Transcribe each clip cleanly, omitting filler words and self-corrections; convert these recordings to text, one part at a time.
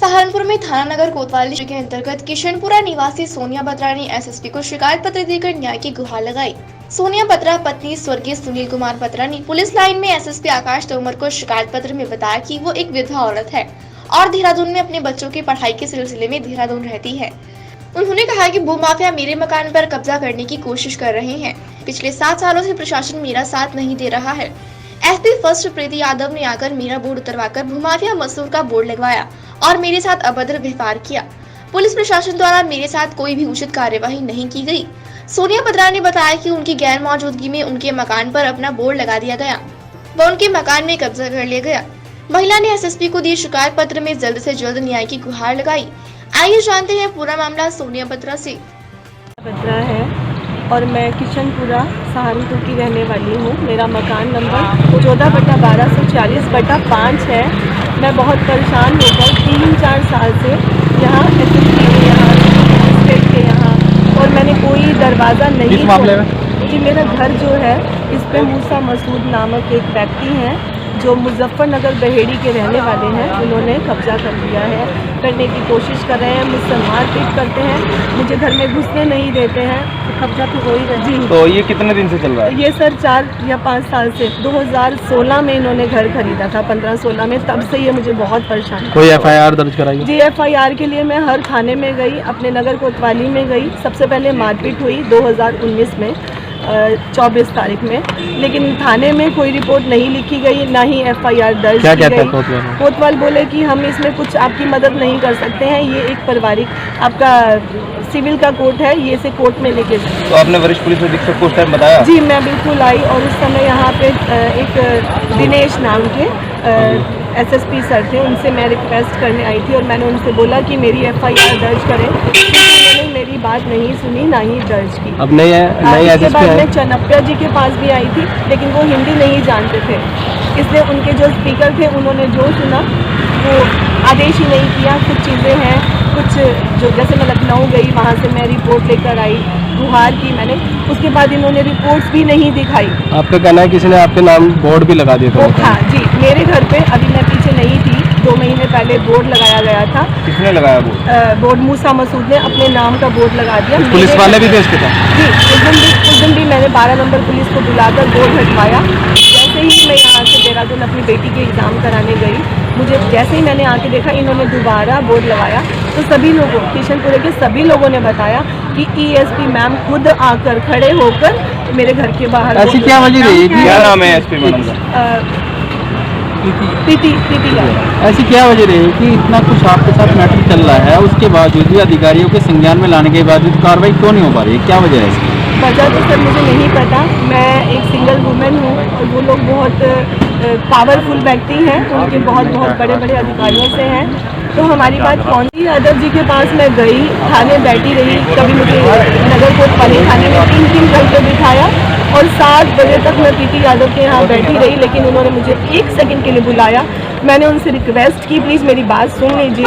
सहारनपुर में थाना नगर कोतवाली के अंतर्गत किशनपुरा निवासी सोनिया बत्रा ने एसएसपी को शिकायत पत्र देकर न्याय की गुहार लगाई। सोनिया बत्रा पत्नी स्वर्गीय सुनील कुमार बत्रा ने पुलिस लाइन में एसएसपी आकाश तोमर को शिकायत पत्र में बताया कि वो एक विधवा औरत है और देहरादून में अपने बच्चों की पढ़ाई के सिलसिले में देहरादून रहती है। उन्होंने कहा कि भूमाफिया मेरे मकान पर कब्जा करने की कोशिश कर रहे हैं। पिछले 7 सालों से प्रशासन मेरा साथ नहीं दे रहा है। एसपी फर्स्ट प्रीति यादव ने आकर मेरा बोर्ड उतरवाकर भूमाफिया मजदूर का बोर्ड लगवाया और मेरे साथ अभद्र व्यवहार किया। पुलिस प्रशासन द्वारा मेरे साथ कोई भी उचित कार्यवाही नहीं की गई। सोनिया बत्रा ने बताया कि उनकी गैर मौजूदगी में उनके मकान पर अपना बोर्ड लगा दिया गया व उनके मकान में कब्जा कर लिया गया। महिला ने एसएसपी को दिए शिकायत पत्र में जल्द से जल्द न्याय की गुहार लगाई। आइए जानते हैं पूरा मामला सोनिया बत्रा से। बत्रा है और मैं किशनपुरा सहारनपुर की रहने वाली हूँ। मेरा मकान नंबर 14/1240/5 है। मैं बहुत परेशान होकर 3-4 साल से यहाँ एसएसपी के यहाँ स्टेट के यहाँ और मैंने कोई दरवाज़ा नहीं खोला जी। मेरा घर जो है इस पे मूसा मसूद नामक एक व्यक्ति हैं जो मुजफ्फरनगर बहेड़ी के रहने वाले हैं। उन्होंने कब्जा कर लिया है, करने की कोशिश कर रहे हैं, मुझसे मारपीट करते हैं, मुझे घर में घुसने नहीं देते हैं। कब्जा तो हो ही रहा जी। तो ये कितने दिन से चल रहा है? ये सर 4 या 5 साल से 2016 में इन्होंने घर खरीदा था, 15-16 में, तब से ये मुझे बहुत परेशान। कोई एफआईआर दर्ज कराई? जी एफआईआर के लिए मैं हर थाने में गई, अपने नगर कोतवाली में गई। सबसे पहले मारपीट हुई 2019 में 24 तारीख में, लेकिन थाने में कोई रिपोर्ट नहीं लिखी गई, ना ही एफआईआर दर्ज की गई। कोतवाल बोले कि हम इसमें कुछ आपकी मदद नहीं कर सकते हैं, ये एक पारिवारिक आपका सिविल का कोर्ट है, ये से कोर्ट में लेके जाए। तो आपने वरिष्ठ पुलिस अधीक्षक को उस टाइम बताया? जी मैं बिल्कुल आई और उस समय यहाँ पे एक दिनेश नाम के एसएसपी सर थे, उनसे मैं रिक्वेस्ट करने आई थी और मैंने उनसे बोला कि मेरी एफआईआर दर्ज करें। उन्होंने मेरी बात नहीं सुनी, ना ही दर्ज की। अब नहीं है, नहीं इसके बाद मैं चनप्या जी के पास भी आई थी, लेकिन वो हिंदी नहीं जानते थे, इसलिए उनके जो स्पीकर थे उन्होंने जो सुना वो आदेश ही नहीं किया। कुछ चीज़ें हैं, कुछ जो जैसे मैं लखनऊ गई, वहाँ से मैं रिपोर्ट लेकर आई, गुहार की मैंने, उसके बाद इन्होंने रिपोर्ट्स भी नहीं दिखाई। आपका कहना है किसी ने आपके नाम बोर्ड भी लगा दिया था? हाँ जी, मेरे घर पे अभी मैं पीछे नहीं थी, 2 महीने पहले बोर्ड लगाया गया था। किसने लगाया बोर्ड? बोर्ड मूसा मसूद ने अपने नाम का बोर्ड लगा दिया। पुलिस वाले भी थे इसके साथ? जी, उस दिन भी मैंने 12 नंबर पुलिस को बुलाकर बोर्ड हटवाया। जैसे ही मैं यहाँ से देहरादून अपनी बेटी के एग्ज़ाम कराने गई, मुझे जैसे ही मैंने आके देखा इन्होंने दोबारा बोर्ड लगाया, तो सभी लोगों, किशनपुरे के सभी लोगों ने बताया कि ईएसपी मैम खुद आकर खड़े होकर मेरे घर के बाहर। ऐसी क्या वजह रही? क्या नाम है एसपी मैडम का? प्रीति यादव। ऐसी क्या वजह रही कि इतना कुछ आपके साथ मैटर चल रहा है, उसके बावजूद भी अधिकारियों के संज्ञान में लाने के बावजूद कार्रवाई क्यों नहीं हो पा रही है? क्या वजह है इसकी? वजह तो सर मुझे नहीं पता। मैं एक सिंगल वुमेन हूँ और वो लोग बहुत पावरफुल व्यक्ति हैं, उनके बहुत बड़े बड़े अधिकारियों से हैं, तो हमारी बात कौन सी? यादव जी के पास मैं गई, थाने बैठी रही, कभी मुझे नगर कोतवाली थाने में 3-3 घंटे बिठाया और 7 बजे तक मैं प्रीति यादव के यहाँ बैठी रही, लेकिन उन्होंने मुझे 1 सेकंड के लिए बुलाया। मैंने उनसे रिक्वेस्ट की, प्लीज़ मेरी बात सुन लीजिए,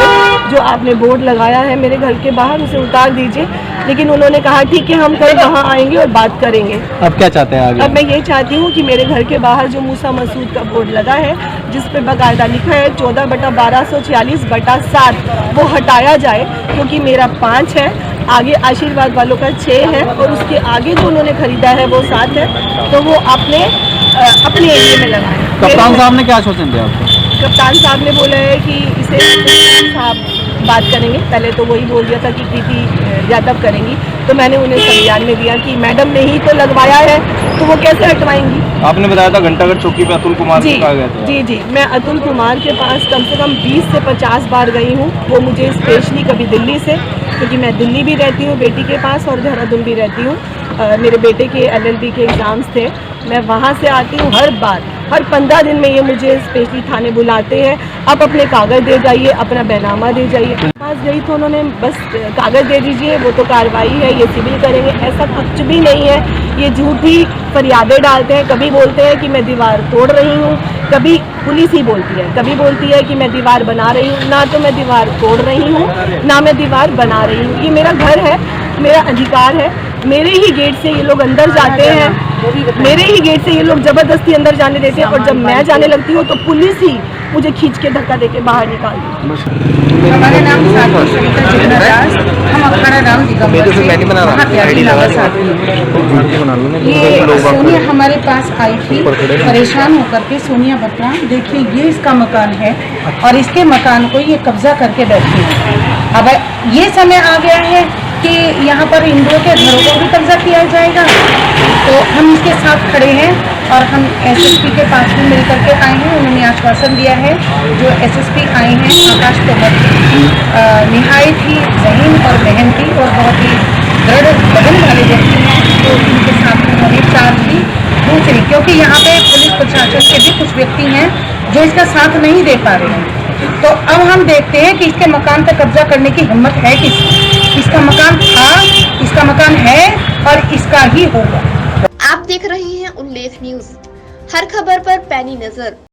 जो आपने बोर्ड लगाया है मेरे घर के बाहर उसे उतार दीजिए, लेकिन उन्होंने कहा ठीक है हम कल वहाँ आएंगे और बात करेंगे। अब क्या चाहते हैं आगे? अब मैं ये चाहती हूँ कि मेरे घर के बाहर जो मूसा मसूद का बोर्ड लगा है, जिस पे बाकायदा लिखा है 14/1240/7, वो हटाया जाए, क्योंकि मेरा 5 है, आगे आशीर्वाद वालों का 6 है और उसके आगे जो उन्होंने खरीदा है वो 7 है, तो वो अपने एरिया में लगाएं। कप्तान साहब ने क्या आश्वासन दिया आपको? कप्तान साहब ने बोला है कि इसे साहब बात करेंगे। पहले तो वही बोल दिया था कि प्रीति यादव करेंगी, तो मैंने उन्हें संज्ञान में दिया कि मैडम ने ही तो लगवाया है, तो वो कैसे हटवाएंगी? आपने बताया था घंटाघर चौकी पे अतुल कुमार जी, कहा गया था। जी, मैं अतुल कुमार के पास कम से कम 20 से 50 बार गई हूँ। वो मुझे स्पेशली कभी दिल्ली से, क्योंकि मैं दिल्ली भी रहती हूँ बेटी के पास और देहरादून भी रहती हूँ, मेरे बेटे के LLB के एग्ज़ाम्स थे, मैं वहाँ से आती हूँ हर बार, हर 15 दिन में ये मुझे स्पेशली थाने बुलाते हैं, आप अपने कागज़ दे जाइए, अपना बैनामा दे जाइए। पास गई तो उन्होंने बस कागज़ दे दीजिए, वो तो कार्रवाई है, ये सिविल करेंगे, ऐसा कुछ भी नहीं है। ये झूठी फरियादें डालते हैं, कभी बोलते हैं कि मैं दीवार तोड़ रही हूँ, कभी पुलिस ही बोलती है, कभी बोलती है कि मैं दीवार बना रही हूँ। ना तो मैं दीवार तोड़ रही हूँ, ना मैं दीवार बना रही हूँ। ये मेरा घर है, मेरा अधिकार है, मेरे ही गेट से ये लोग अंदर जाते हैं, मेरे ही गेट से ये लोग जबरदस्ती अंदर जाने देते हैं, और जब मैं जाने लगती हूँ तो पुलिस ही मुझे खींच के धक्का देके बाहर निकाल दी। हमारे नाम साधु शंकर जिग्ना दास, हम अखाड़ा राम दिगंबर से महात्यागी नगर आते हैं। ये सोनिया हमारे पास आई थी परेशान होकर के। सोनिया बत्रा, देखिए ये इसका मकान है और इसके मकान को ये कब्जा करके बैठी है। अब ये समय आ गया है कि यहाँ पर हिंदुओं के घरों को भी कब्जा किया जाएगा, तो हम इसके साथ खड़े हैं और हम एसएसपी के पास भी मिल करके आए हैं। उन्होंने आश्वासन दिया है, जो एसएसपी आए हैं आकाश तोमर, निहायत ही ज़हीन और मेहनती और बहुत ही दृढ़ लगन वाले व्यक्ति हैं, तो उनके साथ उन्होंने चार्ज ली। दूसरी, क्योंकि यहाँ पे पुलिस प्रशासन के भी कुछ व्यक्ति हैं जो इसका साथ नहीं दे पा रहे हैं, तो अब हम देखते हैं कि इसके मकान पर कब्जा करने की हिम्मत है किसकी। इसका मकान था, इसका मकान है और इसका ही होगा। आप देख रहे हैं उल्लेख न्यूज, हर खबर पर पैनी नजर।